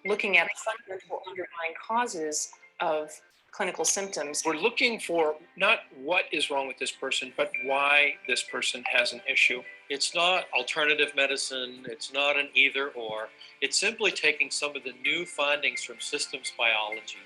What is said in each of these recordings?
looking at the fundamental underlying causes of clinical symptoms. We're looking for not what is wrong with this person, but why this person has an issue. It's not alternative medicine. It's not an either or. It's simply taking some of the new findings from systems biology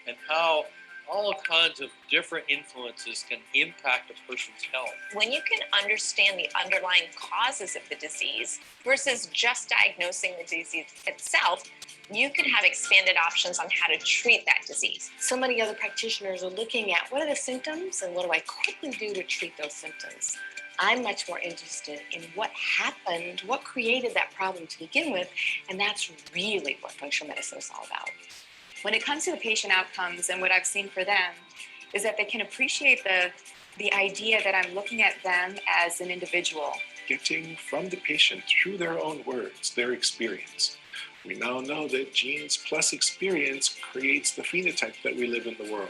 and how all kinds of different influences can impact a person's health. When you can understand the underlying causes of the disease versus just diagnosing the disease itself, you can have expanded options on how to treat that disease. So many other practitioners are looking at what are the symptoms and what do I quickly do to treat those symptoms. I'm much more interested in what happened, what created that problem to begin with, and that's really what functional medicine is all about. When it comes to the patient outcomes, and what I've seen for them is that they can appreciate the idea that I'm looking at them as an individual. Getting from the patient through their own words, their experience. We now know that genes plus experience creates the phenotype that we live in the world.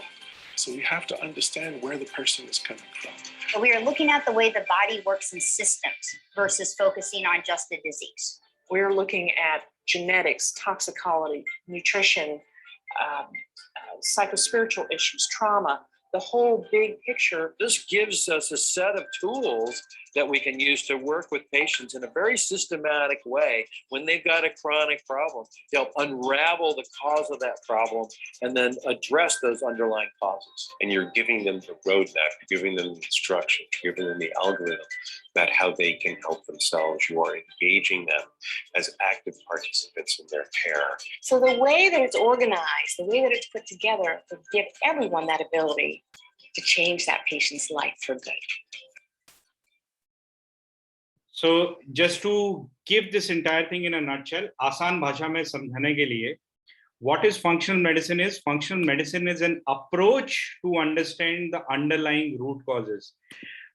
So we have to understand where the person is coming from. So we are looking at the way the body works in systems versus focusing on just the disease. We're looking at genetics, toxicology, nutrition, psychospiritual issues, trauma, the whole big picture. This gives us a set of tools that we can use to work with patients in a very systematic way when they've got a chronic problem. They'll unravel the cause of that problem and then address those underlying causes. And you're giving them the roadmap, you're giving them the instruction, you're giving them the algorithm about how they can help themselves. You are engaging them as active participants in their care. So the way that it's organized, the way that it's put together will give everyone that ability to change that patient's life for good. So just to give this entire thing in a nutshell, आसान भाषा में समझाने के लिए, what is functional medicine is? Functional medicine is an approach to understand the underlying root causes.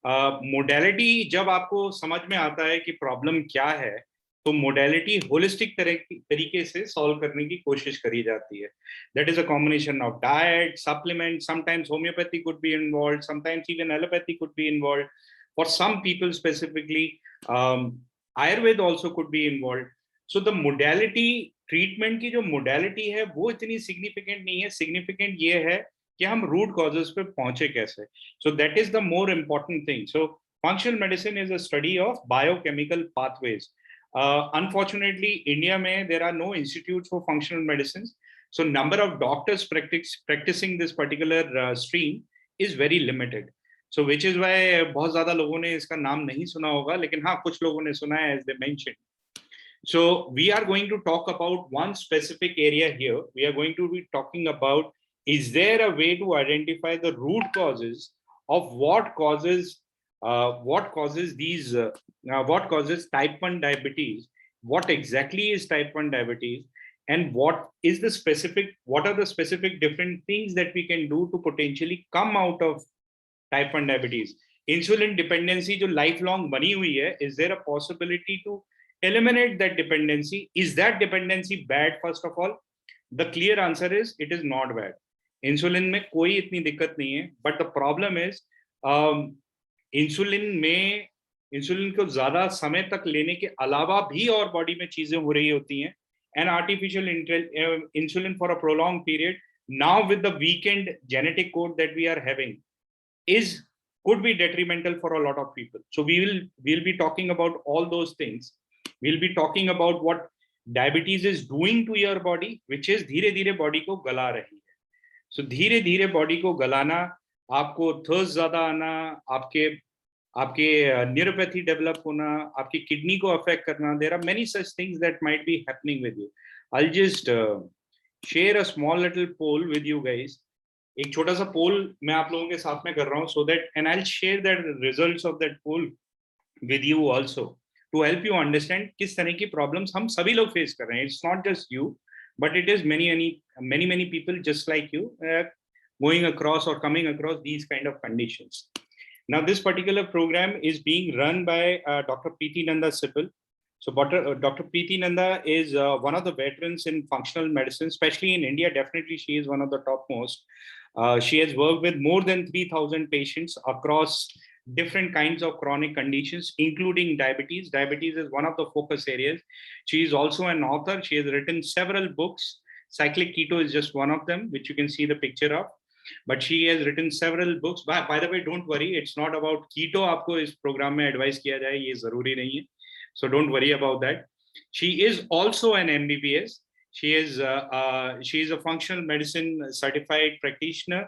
Modality जब आपको समझ में आता है कि प्रॉब्लम क्या है, तो मोडेलिटी होलिस्टिक तरीके से सॉल्व करने की कोशिश करी जाती है. That is a combination of diet, supplement, sometimes homeopathy could be involved, sometimes even allopathy could be involved. For some people specifically, Ayurveda also could be involved. So the modality, treatment की जो modality है, वो इतनी significant नहीं है. Significant ये है कि हम root causes पे पहुंचे कैसे. So that is the more important thing. So functional medicine is a study of biochemical pathways. Unfortunately, India में there are no institutes for functional medicines. So number of doctors practicing this particular stream is very limited. So which is why बहुत ज़्यादा लोगों ने इसका नाम नहीं सुना होगा, लेकिन हाँ कुछ लोगों ने सुना है, as they mentioned. So we are going to talk about one specific area here. We are going to be talking about, is there a way to identify the root causes of what causes type 1 diabetes, what exactly is type 1 diabetes, and what are the specific different things that we can do to potentially come out of type 1 diabetes. Insulin dependency जो lifelong बनी हुई है, is there a possibility to eliminate that dependency? Is that dependency bad? First of all, the clear answer is it is not bad. Insulin में कोई इतनी दिक्कत नहीं है, but the problem is insulin को ज्यादा समय तक लेने के अलावा भी और बॉडी में चीजें हो रही होती हैं, and artificial insulin for a prolonged period, now with the weakened genetic code that we are having, could be detrimental for a lot of people. So we'll be talking about all those things. We'll be talking about what diabetes is doing to your body, which is धीरे धीरे body को गला रही है. So धीरे धीरे body को गलाना, आपको थर्स्ट ज्यादा आना, आपके न्यूरोपैथी डेवलप होना, आपकी किडनी को अफेक्ट करना. There are many such things that might be happening with you. I'll just share a small little poll with you guys. एक छोटा सा पोल मैं आप लोगों के साथ में कर रहा हूँ, so that, and I'll share the results of that poll with you also to help you understand किस तरह की problems हम सभी लोग face कर रहे हैं. It's not just you, but it is many people just like you going across or coming across these kind of conditions. Now, this particular program is being run by Dr. Preeti Nanda Sipal. So Dr. Preeti Nanda is one of the veterans in functional medicine, especially in India. Definitely, she is one of the topmost. She has worked with more than 3,000 patients across different kinds of chronic conditions, including diabetes. Diabetes is one of the focus areas. She is also an author. She has written several books. Cyclic Keto is just one of them, which you can see the picture of. But she has written several books. By the way, don't worry. It's not about keto. आपको इस program में advice किया जाए ये ज़रूरी नहीं है. So don't worry about that. She is also an MBBS. She is a functional medicine certified practitioner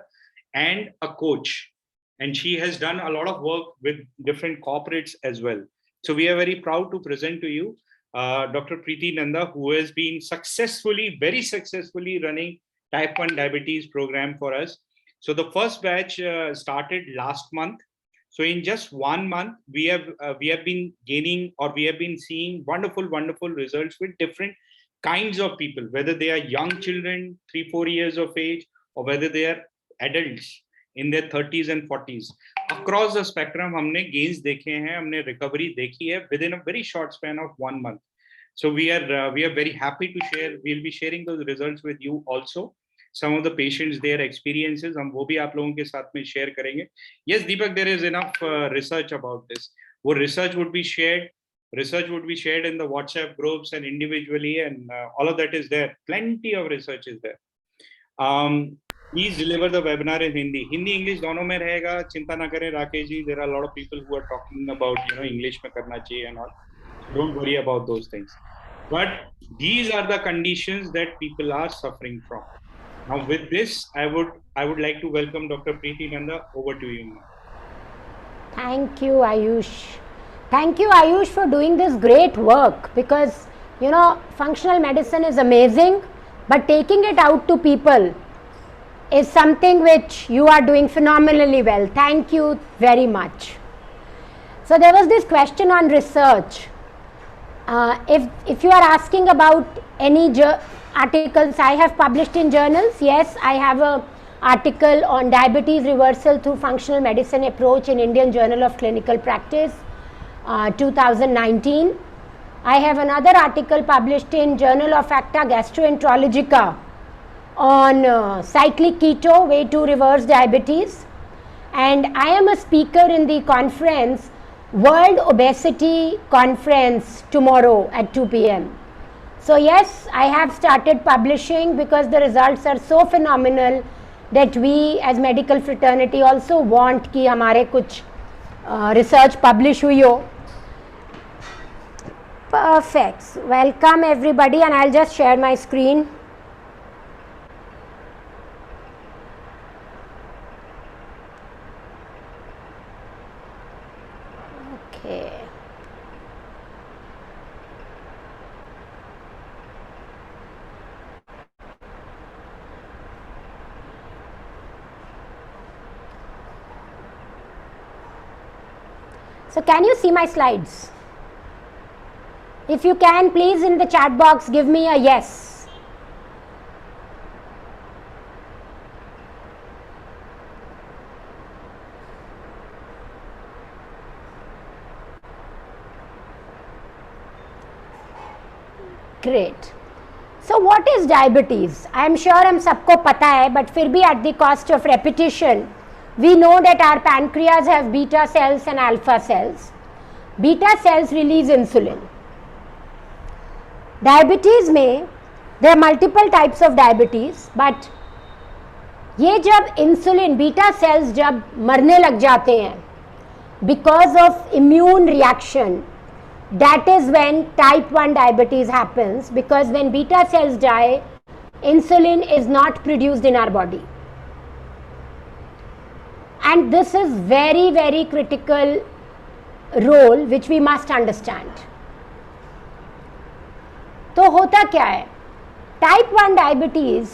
and a coach. And she has done a lot of work with different corporates as well. So we are very proud to present to you Dr. Preeti Nanda, who has been very successfully running type 1 diabetes program for us. So the first batch started last month. So in just 1 month, we have been seeing wonderful results with different kinds of people, whether they are young children, 3-4 years of age, or whether they are adults in their 30s and 40s. Across the spectrum, हमने gains देखे हैं, हमने recovery देखी है within a very short span of 1 month. So we are very happy to share. We'll be sharing those results with you also. Some of the patients, their experiences, हम वो भी आप लोगों के साथ में share करेंगे. Yes, Deepak, there is enough research about this. वो research would be shared in the WhatsApp groups and individually, and all of that is there. Plenty of research is there. Please deliver the webinar in Hindi. Hindi, English दोनों में रहेगा. चिंता ना करें Rakesh ji. There are a lot of people who are talking about English में करना चाहिए and all. Don't worry about those things. But these are the conditions that people are suffering from. Now, with this, I would like to welcome Dr. Preeti Nanda. Over to you, ma'am. Thank you, Ayush. Thank you, Ayush, for doing this great work, because functional medicine is amazing, but taking it out to people is something which you are doing phenomenally well. Thank you very much. So there was this question on research. If you are asking about any articles I have published in journals, yes, I have an article on diabetes reversal through functional medicine approach in Indian Journal of Clinical Practice, 2019. I have another article published in Journal of Acta Gastroenterologica on cyclic keto, way to reverse diabetes. And I am a speaker in the conference, World Obesity Conference, tomorrow at 2 p.m. So yes, I have started publishing because the results are so phenomenal that we as medical fraternity also want कि हमारे कुछ research publish हुई हो. Perfect. Welcome everybody, and I'll just share my screen. Okay. So can you see my slides? If you can, please in the chat box give me a yes. Great. So what is diabetes? I am sure हम सबको पता है, but फिर भी at the cost of repetition, we know that our pancreas have beta cells and alpha cells. Beta cells release insulin. Diabetes में there are multiple types of diabetes, but ये जब insulin beta cells जब मरने लग जाते हैं because of immune reaction, that is when type 1 diabetes happens, because when beta cells die, insulin is not produced in our body. And this is very, very critical role which we must understand. तो होता क्या है? Type 1 diabetes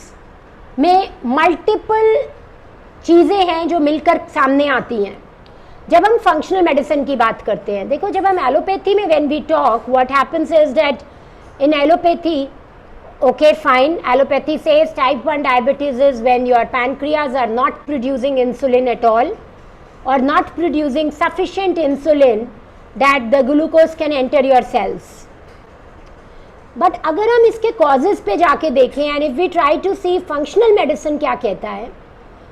में multiple चीज़ें हैं जो मिलकर सामने आती हैं जब हम फंक्शनल मेडिसिन की बात करते हैं. देखो, जब हम एलोपैथी में when we talk, what happens is that in allopathy, okay, fine, allopathy says type 1 diabetes is when your pancreas are not producing insulin at all or not producing sufficient insulin that the glucose can enter your cells. But अगर हम इसके causes पे जाके देखें, and if we try to see functional medicine क्या कहता है,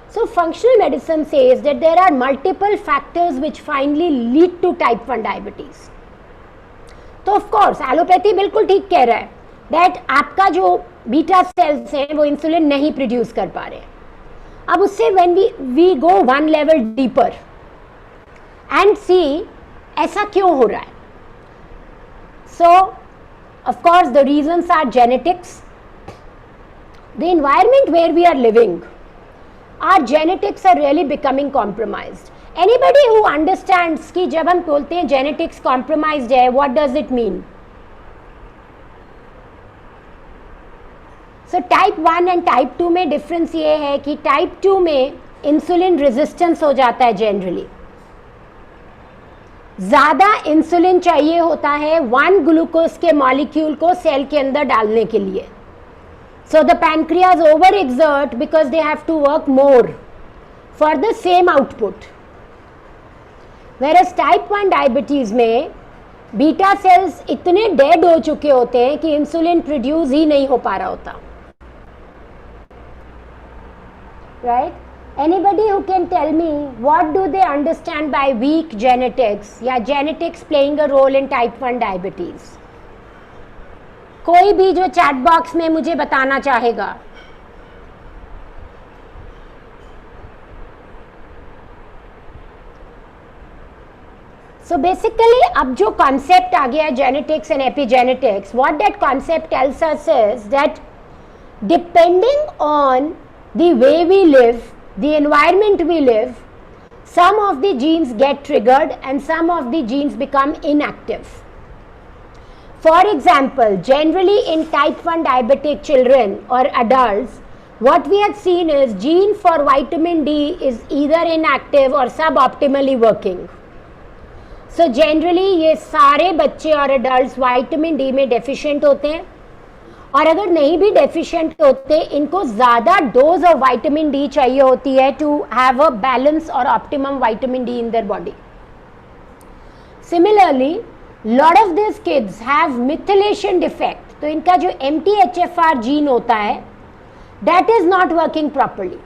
So functional medicine says that there are multiple factors which finally lead to type 1 diabetes. तो ऑफ कोर्स एलोपैथी बिल्कुल ठीक कह रहा है दैट आपका जो बीटा सेल्स हैं वो इंसुलिन नहीं प्रोड्यूस कर पा रहे हैं. अब उससे when we go one level deeper and see ऐसा क्यों हो रहा है. So of course the reasons are genetics, the environment where we are living, our genetics are really becoming compromised. Anybody who understands कि जब हम बोलते हैं genetics compromised है, what does it mean? So type 1 and type 2 में difference ये है कि type 2 में insulin resistance हो जाता है generally. ज़्यादा इंसुलिन चाहिए होता है 1 ग्लूकोज के मॉलिक्यूल को सेल के अंदर डालने के लिए. So the pancreas overexert because they have to work more for the same output. Whereas type 1 diabetes में बीटा सेल्स इतने डेड हो चुके होते हैं कि इंसुलिन प्रोड्यूस ही नहीं हो पा रहा होता. Right? Anybody who can tell me what do they understand by weak genetics या genetics playing a role in type 1 diabetes? कोई भी जो चैट बॉक्स में मुझे बताना चाहेगा. सो बेसिकली अब जो कॉन्सेप्ट आ गया genetics and epigenetics, what that concept tells us is that depending on the way we live, the environment we live, some of the genes get triggered and some of the genes become inactive. For example, generally in type 1 diabetic children or adults, what we have seen is gene for vitamin D is either inactive or suboptimally working. So generally ये सारे बच्चे और adults vitamin D में deficient होते हैं, और अगर नहीं भी deficient होते इनको ज़्यादा dose of vitamin D चाहिए होती है to have a balance or optimum vitamin D in their body. Similarly, lot of these kids have methylation defect, तो इनका जो MTHFR gene होता है that is not working properly,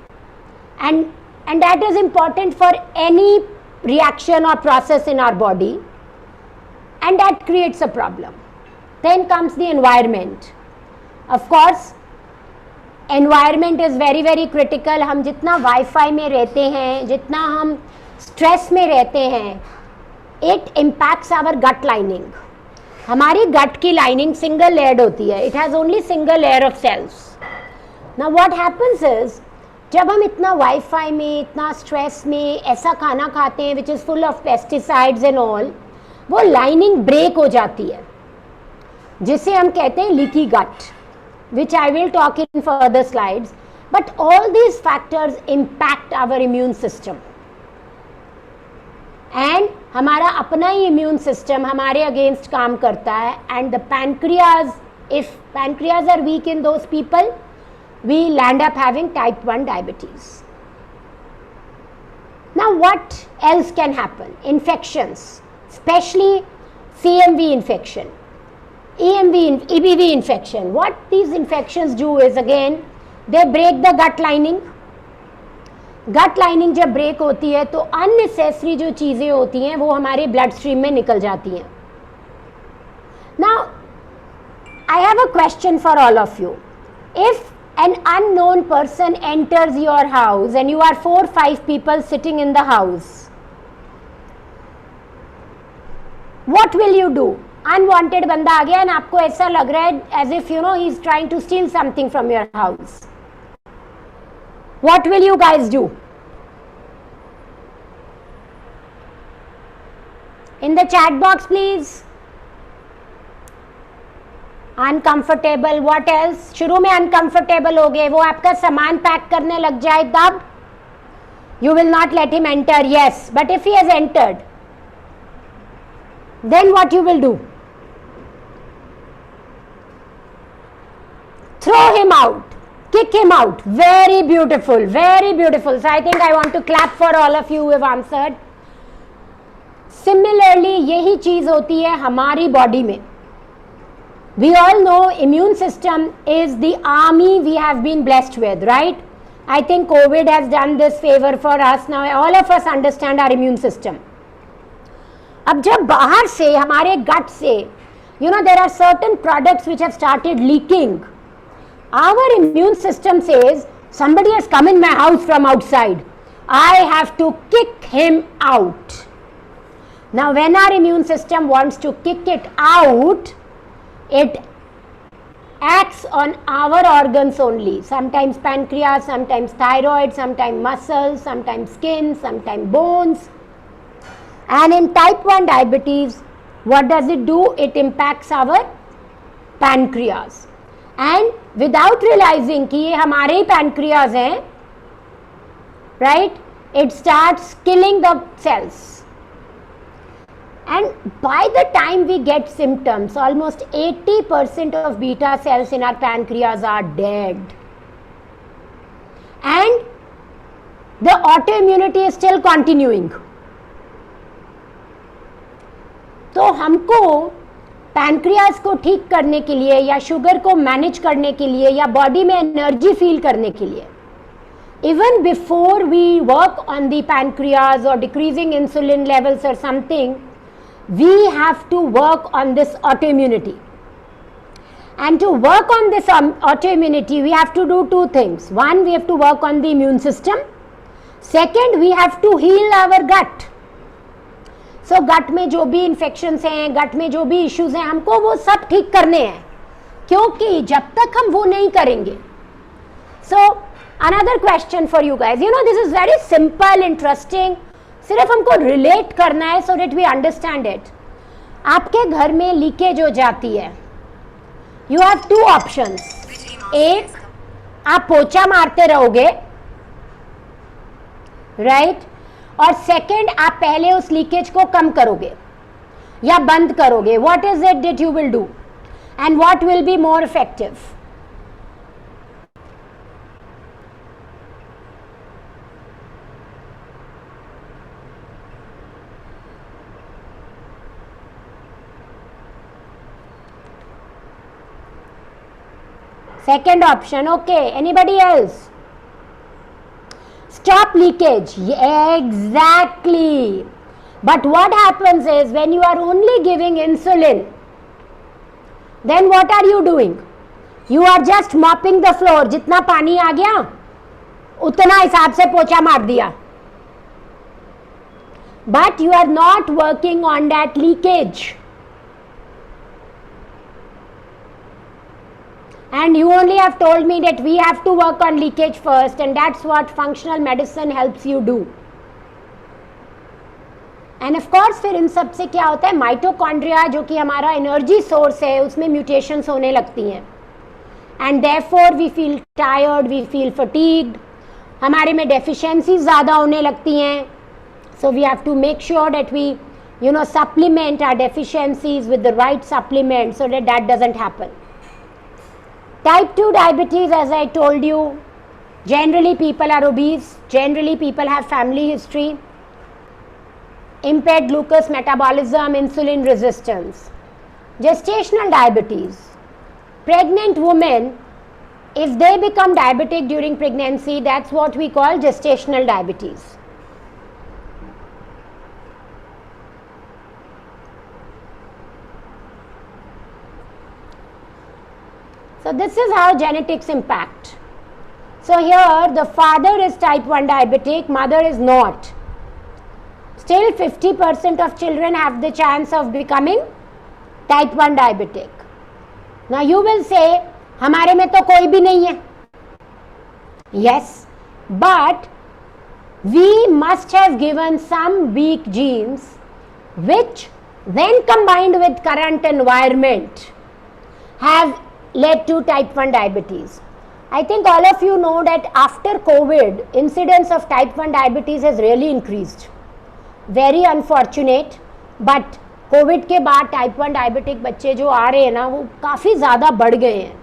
and that is important for any reaction or process in our body, and that creates a problem. Then comes the environment. Of course environment is very very critical. हम जितना wifi में रहते हैं, जितना हम stress में रहते हैं, it impacts our gut lining. हमारी gut की lining single layered होती है. It has only single layer of cells. Now what happens is जब हम इतना वाईफाई में, इतना स्ट्रेस में ऐसा खाना खाते हैं which is full of pesticides and all, वो lining break हो जाती है जिसे हम कहते हैं leaky gut, which I will talk in further slides. But all these factors impact our immune system. And हमारा अपना ही immune system हमारे against काम करता है. And the pancreas, if pancreas are weak in those people, we land up having type 1 diabetes. Now what else can happen? Infections, especially CMV infection, EBV infection. What these infections do is, again, they break the gut lining. Gut lining जब break होती है तो unnecessary जो चीज़ें होती हैं वो हमारे ब्लड स्ट्रीम में निकल जाती हैं. Now I have a question for all of you. If an unknown person enters your house and you are 4-5 people sitting in the house, what will you do? Unwanted बंदा आ गया and आपको ऐसा लग रहा है as if you know he is trying to steal something from your house. What will you guys do? In the chat box, please. Uncomfortable. What else? शुरू में uncomfortable हो गए, वो आपका सामान पैक करने लग जाए तब you will not let him enter. Yes, but if he has entered, then what you will do? Throw him out. Kick him out. Very beautiful, very beautiful. So I think I want to clap for all of you who have answered. Similarly, यही चीज होती है हमारी body में. We all know immune system is the army we have been blessed with, right? I think COVID has done this favor for us. Now all of us understand our immune system. अब जब बाहर से हमारे gut से, there are certain products which have started leaking. Our immune system says, somebody has come in my house from outside. I have to kick him out. Now when our immune system wants to kick it out, it acts on our organs only. Sometimes pancreas, sometimes thyroid, sometimes muscles, sometimes skin, sometimes bones. And in type 1 diabetes, what does it do? It impacts our pancreas. And without realizing कि ये हमारे ही pancreas हैं, right? It starts killing the cells. And by the time we get symptoms, almost 80% of beta cells in our pancreas are dead. And the autoimmunity is still continuing. तो हमको pancreas को ठीक करने के लिए या शुगर को मैनेज करने के लिए या बॉडी में एनर्जी फील करने के लिए, even before we work on the pancreas or decreasing insulin levels or something, we have to work on this autoimmunity. And to work on this autoimmunity, we have to do two things. One, we have to work on the immune system. Second, we have to heal our gut. So gut में जो भी infections हैं, gut में जो भी issues हैं, हमको वो सब ठीक करने हैं, क्योंकि जब तक हम वो नहीं करेंगे. So another question for you guys, this is very simple, interesting, सिर्फ हमको रिलेट करना है so that we understand it. आपके घर में लीकेज हो जाती है, you have two options. एक, आप पोछा मारते रहोगे, right? और सेकेंड, आप पहले उस लीकेज को कम करोगे या बंद करोगे. What is it that you will do and what will be more effective? Second option, okay. Anybody else? Stop leakage. Exactly. But what happens is when you are only giving insulin, then what are you doing? You are just mopping the floor. जितना पानी आ गया उतना हिसाब से पोछा मार दिया. But you are not working on that leakage. And you only have told me that we have to work on leakage first, and that's what functional medicine helps you do. And of course फिर इन सब से क्या होता है, mitochondria जो कि हमारा energy source है, उसमें म्यूटेशंस होने लगती हैं, and therefore we feel tired, we feel fatigued, हमारे में डेफिशिएंसीज ज़्यादा होने लगती हैं. So we have to make sure that we supplement our deficiencies with the right supplement so that that doesn't happen. Type 2 diabetes, as I told you, generally people are obese, generally people have family history, impaired glucose metabolism, insulin resistance. Gestational diabetes, pregnant women, if they become diabetic during pregnancy, that's what we call gestational diabetes. So this is how genetics impact. So here the father is type 1 diabetic, mother is not. Still 50% of children have the chance of becoming type 1 diabetic. Now you will say, हमारे में तो कोई भी नहीं है. Yes, but we must have given some weak genes which when combined with current environment have led to type 1 diabetes. I think all of you know that after COVID, incidence of type 1 diabetes has really increased. Very unfortunate, but COVID के बाद type 1 diabetic बच्चे जो आ रहे हैं ना, वो काफ़ी ज़्यादा बढ़ गए हैं.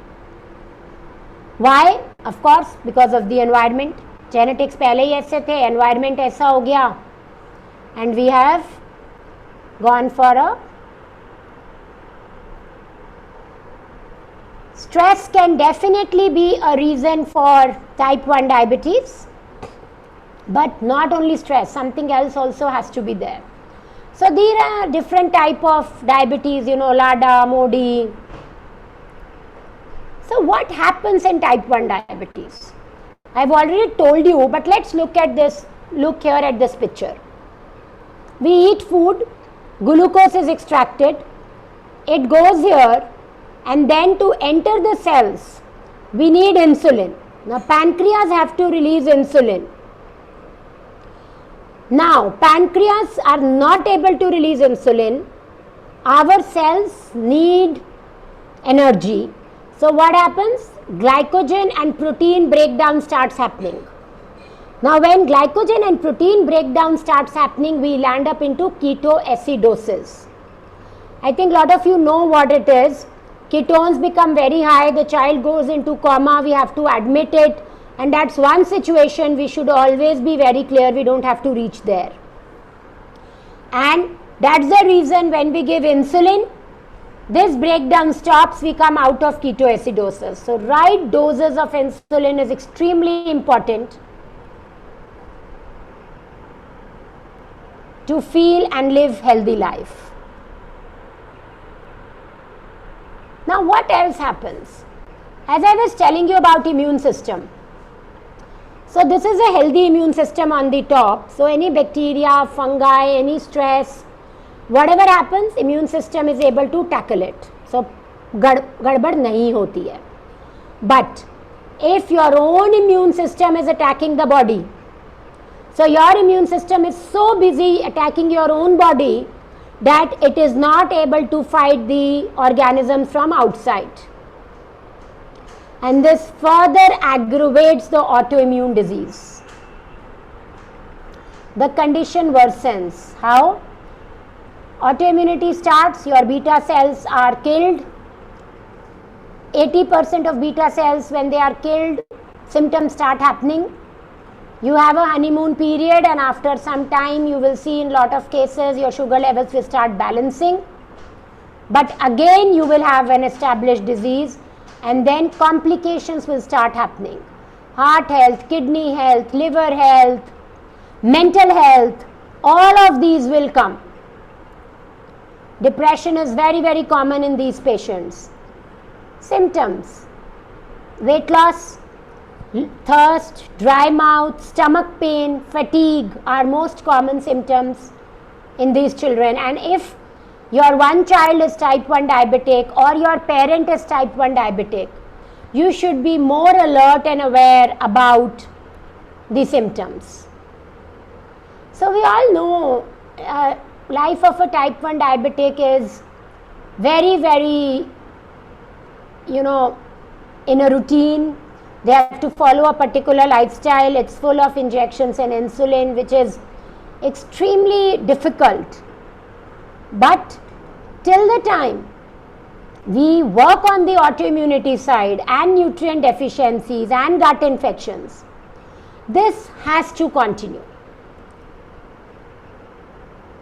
Why? Of course, because of the environment. Genetics पहले ही ऐसे थे, environment ऐसा हो गया, and we have gone for a Stress can definitely be a reason for type 1 diabetes, but not only stress, something else also has to be there. So there are different type of diabetes, LADA, MODY. So what happens in type 1 diabetes? I've already told you, but let's look at this. Look here at this picture. We eat food, glucose is extracted, it goes here, and then to enter the cells, we need insulin. Now pancreas have to release insulin. Now pancreas are not able to release insulin. Our cells need energy. So what happens? Glycogen and protein breakdown starts happening. Now when glycogen and protein breakdown starts happening, we land up into ketoacidosis. I think a lot of you know what it is. Ketones become very high, the child goes into coma, we have to admit it, and that's one situation we should always be very clear we don't have to reach there. And that's the reason when we give insulin, this breakdown stops, we come out of ketoacidosis. So right doses of insulin is extremely important to feel and live healthy life. Now what else happens? As I was telling you about immune system. So this is a healthy immune system on the top. So any bacteria, fungi, any stress, whatever happens, immune system is able to tackle it. So gadbad nahi hoti hai. But if your own immune system is attacking the body, so your immune system is so busy attacking your own body that it is not able to fight the organisms from outside. And this further aggravates the autoimmune disease. The condition worsens. How? Autoimmunity starts, your beta cells are killed. 80% of beta cells, when they are killed, symptoms start happening. You have a honeymoon period, and after some time you will see in lot of cases your sugar levels will start balancing. But again you will have an established disease, and then complications will start happening. Heart health, kidney health, liver health, mental health, all of these will come. Depression is very, very common in these patients. Symptoms: weight loss, thirst, dry mouth, stomach pain, fatigue are most common symptoms in these children. And if your one child is type 1 diabetic or your parent is type 1 diabetic, you should be more alert and aware about the symptoms. So we all know life of a type 1 diabetic is very, very, in a routine. They have to follow a particular lifestyle. It's full of injections and insulin, which is extremely difficult. But till the time we work on the autoimmunity side and nutrient deficiencies and gut infections, this has to continue.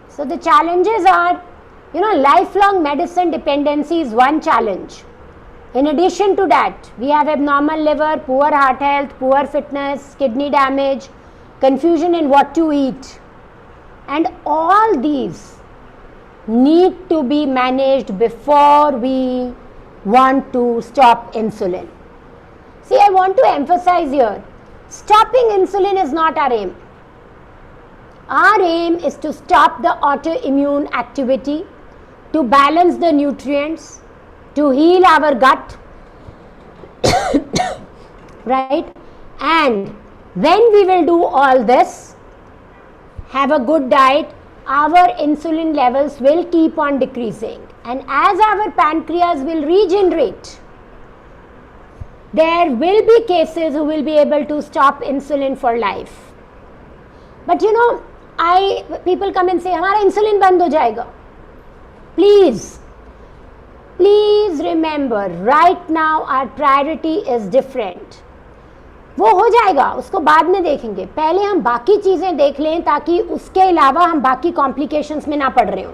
So the challenges are, lifelong medicine dependency is one challenge. In addition to that, we have abnormal liver, poor heart health, poor fitness, kidney damage, confusion in what to eat. And all these need to be managed before we want to stop insulin. See, I want to emphasize here, stopping insulin is not our aim. Our aim is to stop the autoimmune activity, to balance the nutrients, to heal our gut, right? And when we will do all this, have a good diet, our insulin levels will keep on decreasing. And as our pancreas will regenerate, there will be cases who will be able to stop insulin for life. But people come and say, हमारा insulin बंद हो जाएगा. Please remember, right now our priority is different. वो हो जाएगा, उसको बाद में देखेंगे. पहले हम बाकी चीजें देख लें ताकि उसके अलावा हम बाकी complications में ना पड़ रहे हो.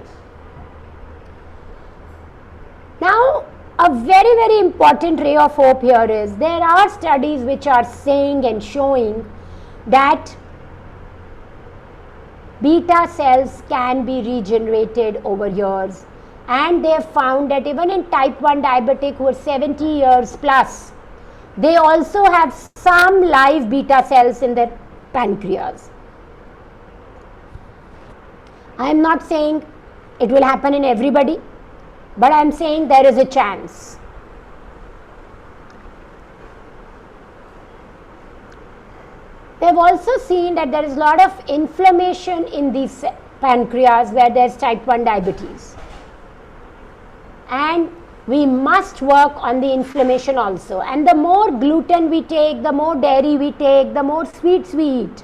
Now, a very, very important ray of hope here is there are studies which are saying and showing that beta cells can be regenerated over years, and they have found that even in type 1 diabetic who are 70 years plus, they also have some live beta cells in their pancreas. I am not saying it will happen in everybody, but I am saying there is a chance. They have also seen that there is a lot of inflammation in these pancreas where there is type 1 diabetes. And we must work on the inflammation also. And the more gluten we take, the more dairy we take, the more sweets we eat,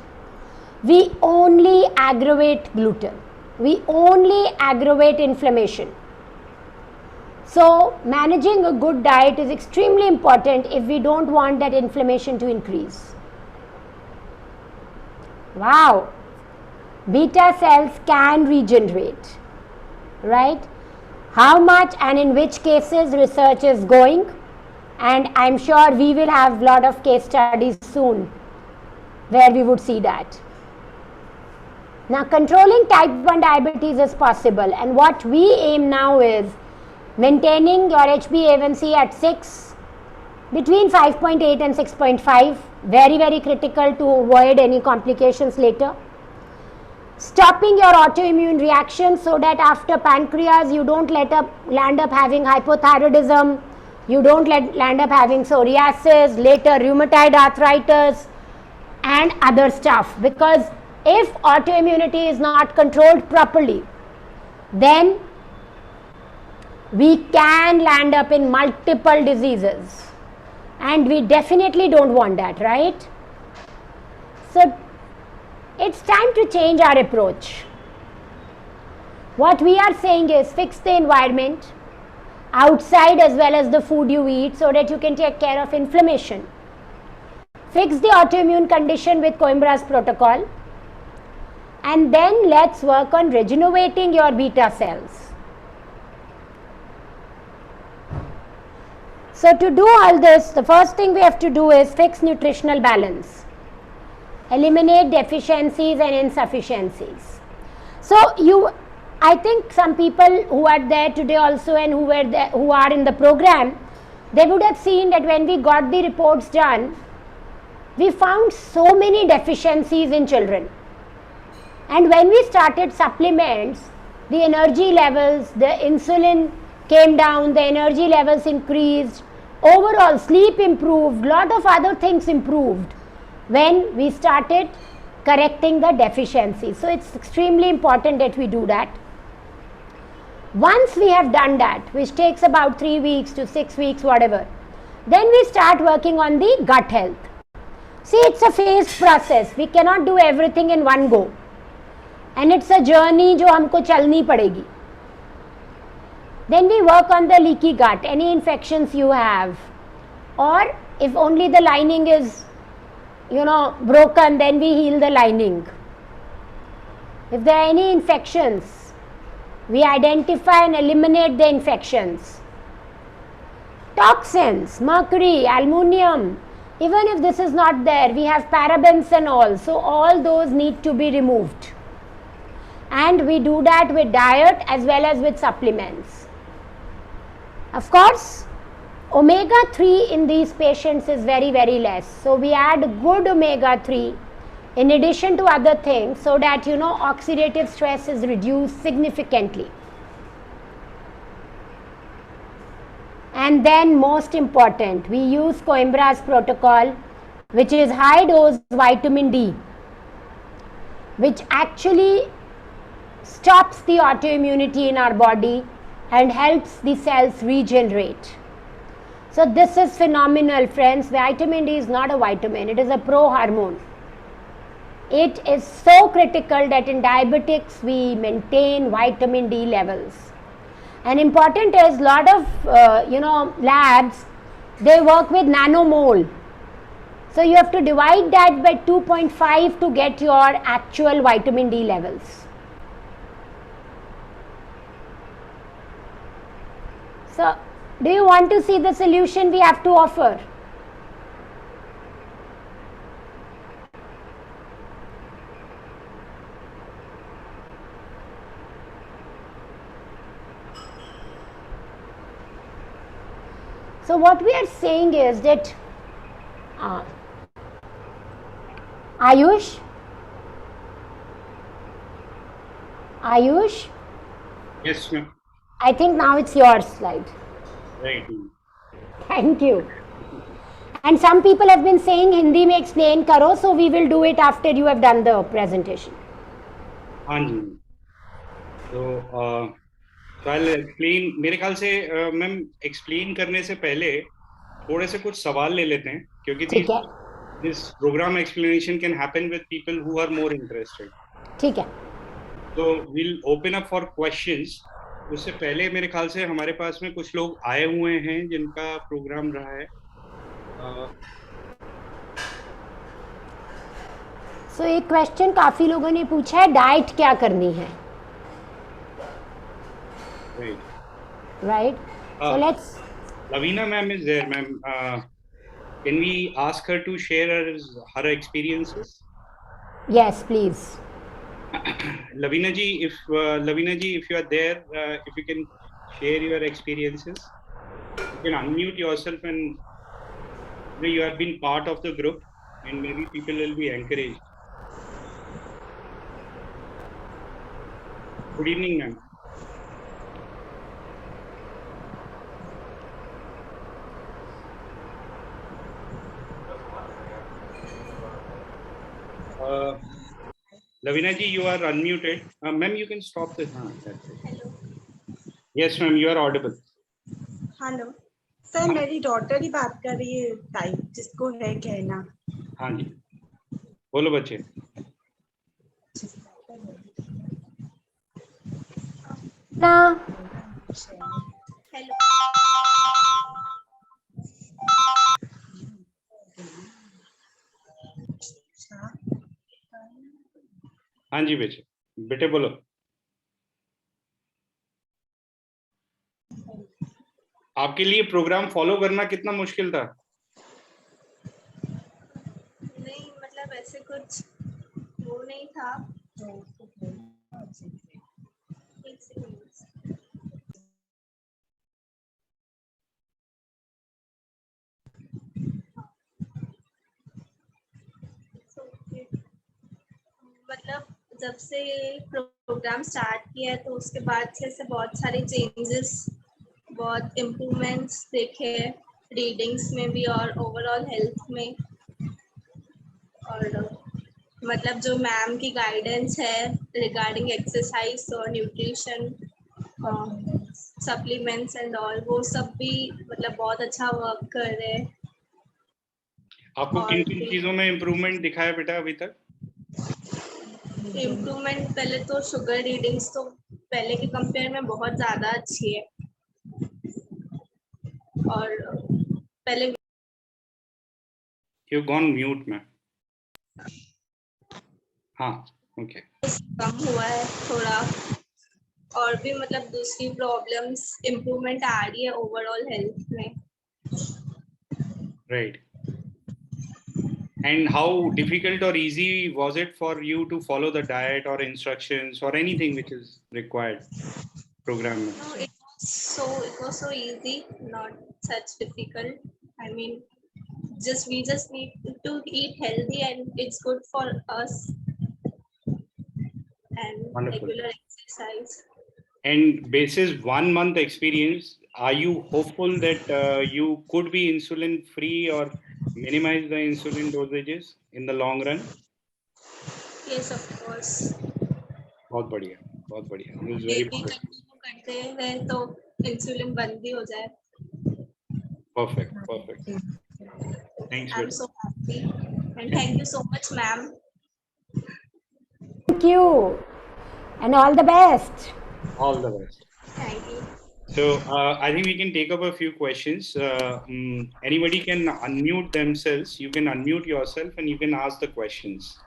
we only aggravate gluten. We only aggravate inflammation. So managing a good diet is extremely important if we don't want that inflammation to increase. Wow, beta cells can regenerate, right? How much and in which cases research is going, and I'm sure we will have a lot of case studies soon where we would see that. Now controlling type 1 diabetes is possible, and what we aim now is maintaining your HbA1c at 6, between 5.8 and 6.5, very, very critical to avoid any complications later. Stopping your autoimmune reactions so that after pancreas you don't land up having hypothyroidism, you don't land up having psoriasis, later rheumatoid arthritis and other stuff. Because if autoimmunity is not controlled properly, then we can land up in multiple diseases, and we definitely don't want that, right? So it's time to change our approach. What we are saying is fix the environment outside as well as the food you eat so that you can take care of inflammation. Fix the autoimmune condition with Coimbra's protocol, and then let's work on regenerating your beta cells. So to do all this, the first thing we have to do is fix nutritional balance, eliminate deficiencies and insufficiencies. So I think some people who are there today also and who are in the program, they would have seen that when we got the reports done, we found so many deficiencies in children. And when we started supplements, the energy levels, the insulin came down, the energy levels increased, overall sleep improved, lot of other things improved when we started correcting the deficiencies. So it's extremely important that we do that. Once we have done that, which takes about 3 weeks to 6 weeks, whatever, then we start working on the gut health. See, it's a phased process. We cannot do everything in one go. And it's a journey जो हमको चलनी पड़ेगी. Then we work on the leaky gut, any infections you have, or if only the lining is, broken, then we heal the lining. If there are any infections, we identify and eliminate the infections. Toxins, mercury, aluminum, even if this is not there, we have parabens and all, so all those need to be removed. And we do that with diet as well as with supplements. Of course, omega-3 in these patients is very, very less. So we add good omega-3 in addition to other things so that, oxidative stress is reduced significantly. And then most important, we use Coimbra's protocol, which is high dose vitamin D, which actually stops the autoimmunity in our body and helps the cells regenerate. So this is phenomenal, friends. Vitamin D is not a vitamin, it is a pro-hormone. It is so critical that in diabetics we maintain vitamin D levels. And important is lot of labs, they work with nanomole. So you have to divide that by 2.5 to get your actual vitamin D levels. So Do you want to see the solution we have to offer? So what we are saying is that Ayush, Yes, ma'am. I think now it's your slide. Right. Thank you. And some people have been saying Hindi mein explain karo, so we will do it after you have done the presentation. हाँ जी. So I'll explain. मेरे ख्याल से ma'am explain करने से पहले थोड़े से कुछ सवाल ले लेते हैं, क्योंकि ठीक है. this program explanation can happen with people who are more interested. ठीक है. So we'll open up for questions. उससे पहले मेरे ख्याल से हमारे पास में कुछ लोग आए हुए हैं जिनका प्रोग्राम रहा है. So एक क्वेश्चन काफी लोगों ने पूछा है, डाइट क्या करनी है? Right. So let's. Lavina ma'am is there, ma'am. Can we ask her to share her experiences? Yes, please. Lavina ji, if you are there, if you can share your experiences, you can unmute yourself, and you have been part of the group, and maybe people will be encouraged. Good evening, ma'am. Lavina ji, you are unmuted. Ma'am, you can stop this. Hello. Yes, ma'am, you are audible. Hello sir, मेरी daughter ही बात कर रही है, type जिसको है कहना. हाँ जी, बोलो बच्चे. ना. हेलो. हाँ जी बेटे बोलो. आपके लिए प्रोग्राम फॉलो करना कितना मुश्किल था? नहीं, मतलब ऐसे कुछ वो नहीं था. मतलब जब से प्रोग्राम स्टार्ट किया है तो उसके बाद से बहुत सारे चेंजेस, बहुत इम्प्रूवमेंट्स देखे, रीडिंग्स में भी और ओवरऑल हेल्थ में. और मतलब जो मैम की गाइडेंस है रिगार्डिंग एक्सरसाइज और न्यूट्रिशन, सप्लीमेंट्स एंड ऑल, वो सब भी मतलब बहुत अच्छा वर्क कर रहे हैं. आपको किन किन चीजों में इम्प्रूवमेंट दिखा है बेटा अभी तक? इम्प्रूवमेंट पहले तो शुगर रीडिंग्स तो पहले के कंपेयर में बहुत ज़्यादा अच्छी है. और पहले यू गॉन म्यूट में. हाँ, ओके. कम हुआ है थोड़ा, और भी मतलब दूसरी प्रॉब्लम्स इम्प्रूवमेंट आ रही है ओवरऑल हेल्थ में. Right. And how difficult or easy was it for you to follow the diet or instructions or anything which is required program? No, it was so easy, not such difficult. I mean, we just need to eat healthy and it's good for us, and Wonderful. Regular exercise. And basis 1 month experience, are you hopeful that you could be insulin free or minimize the insulin dosages in the long run? Yes, of course. बहुत बढ़िया, बहुत बढ़िया. It is very continue करते हैं तो insulin बंद भी हो जाए. perfect. Thanks. I'm so happy and thank you so much, ma'am. Thank you and all the best. All the best. Thank you. So I think we can take up a few questions. Anybody can unmute themselves. You can unmute yourself and you can ask the questions.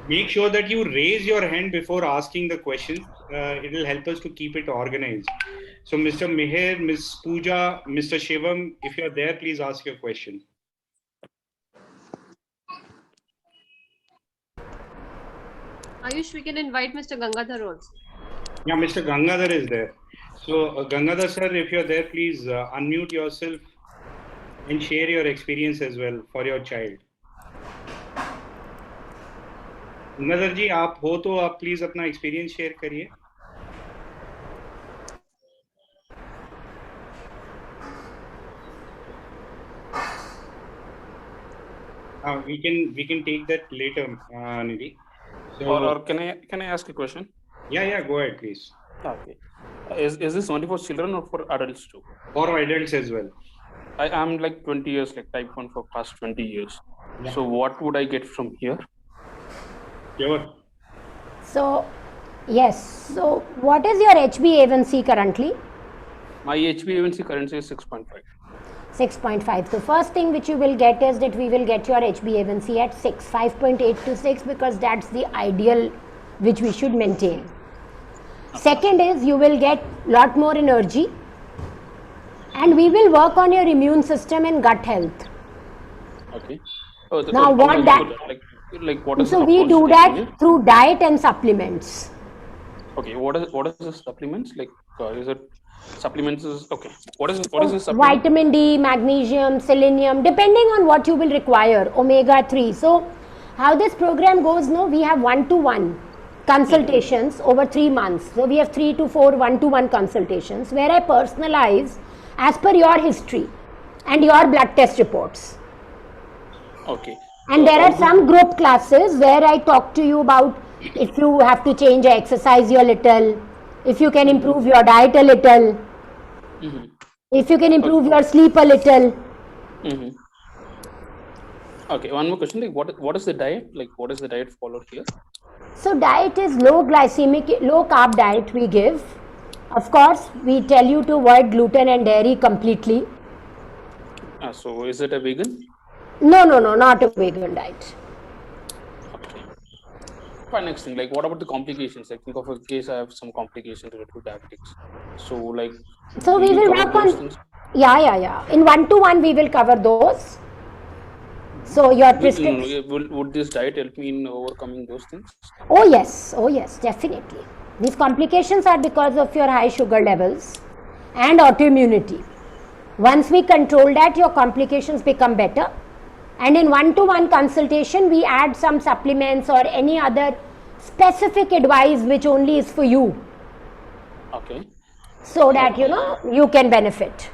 Make sure that you raise your hand before asking the questions. It will help us to keep it organized. So Mr. Meher, Ms. Pooja, Mr. Shivam, if you're there, please ask your question. Ayush, we can invite Mr. Gangadhar also. Yeah, Mr. Gangadhar is there. So Gangadhar sir, if you're there, please unmute yourself and share your experience as well for your child. Gangadhar जी आप हो तो आप please अपना experience share करिए. We can take that later, Nidhi. So, or can I ask a question? Yeah, go ahead, please. Okay. Is this only for children or for adults too? For adults as well. I am like 20 years, like type 1 for past 20 years. Yeah. So what would I get from here? Sure. So, yes. So, what is your HbA1c currently? My HbA1c currently is 6.5. 6.5. So, first thing which you will get is that we will get your HbA1c at 6, 5.8 to 6, because that's the ideal which we should maintain. Okay. Second is you will get lot more energy, and we will work on your immune system and gut health. Okay. Now what that? Like what is? So we do that through diet and supplements. Okay. What is the supplements like? Is it supplements? Okay. What is the supplement? Vitamin D, magnesium, selenium, depending on what you will require. Omega-3. So how this program goes? No, we have 1-to-1 consultations over 3 months. So we have 3 to 4 1-to-1 consultations where I personalize as per your history and your blood test reports. Okay. And there are some group classes where I talk to you about if you have to change your exercise a little, if you can improve your diet a little, if you can improve your sleep a little. Okay, one more question. Like what is the diet? Like what is the diet followed here? So diet is low glycemic, low carb diet we give. Of course, we tell you to avoid gluten and dairy completely. So is it a vegan? No, not a vegan diet. Okay. Fine, next thing, like what about the complications? Like think of a case I have some complications related to diabetics. So like so we will work on things? Yeah. In 1-to-1 we will cover those. So your prescription. Would this diet help me in overcoming those things? Oh yes, definitely. These complications are because of your high sugar levels and autoimmunity. Once we control that, your complications become better. And in 1-to-1 consultation, we add some supplements or any other specific advice which only is for you. Okay. So that you can benefit.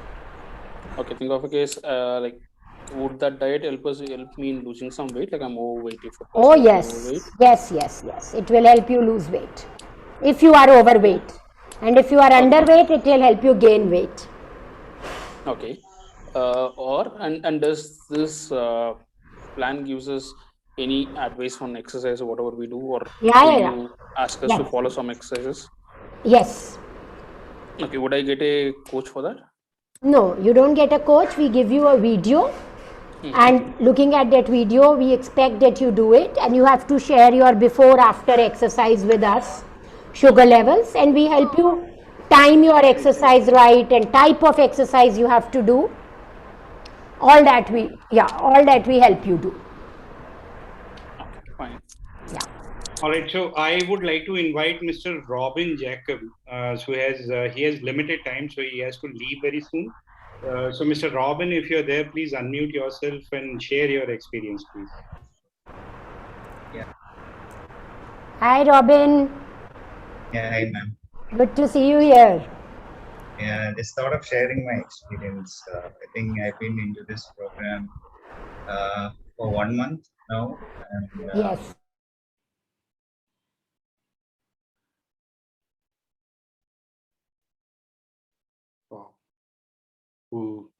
Okay, think of a case like would that diet help me in losing some weight? Like I'm overweight. Oh yes. It will help you lose weight if you are overweight, and if you are underweight, it will help you gain weight. Okay. And does this plan gives us any advice on exercise or whatever we do, or you ask us to follow some exercises? Yes. Okay, would I get a coach for that? No, you don't get a coach. We give you a video, and looking at that video, we expect that you do it, and you have to share your before-after exercise with us, sugar levels, and we help you time your exercise right and type of exercise you have to do. All that we help you do. Okay, fine. Yeah. All right. So I would like to invite Mr. Robin Jacob, who he has limited time, so he has to leave very soon. So Mr. Robin, if you're there, please unmute yourself and share your experience, please. Yeah. Hi, Robin. Yeah, hi, ma'am. Good to see you here. Yeah, just thought of sharing my experience. I think I've been into this program for 1 month now. And, yes. Wow. Ooh.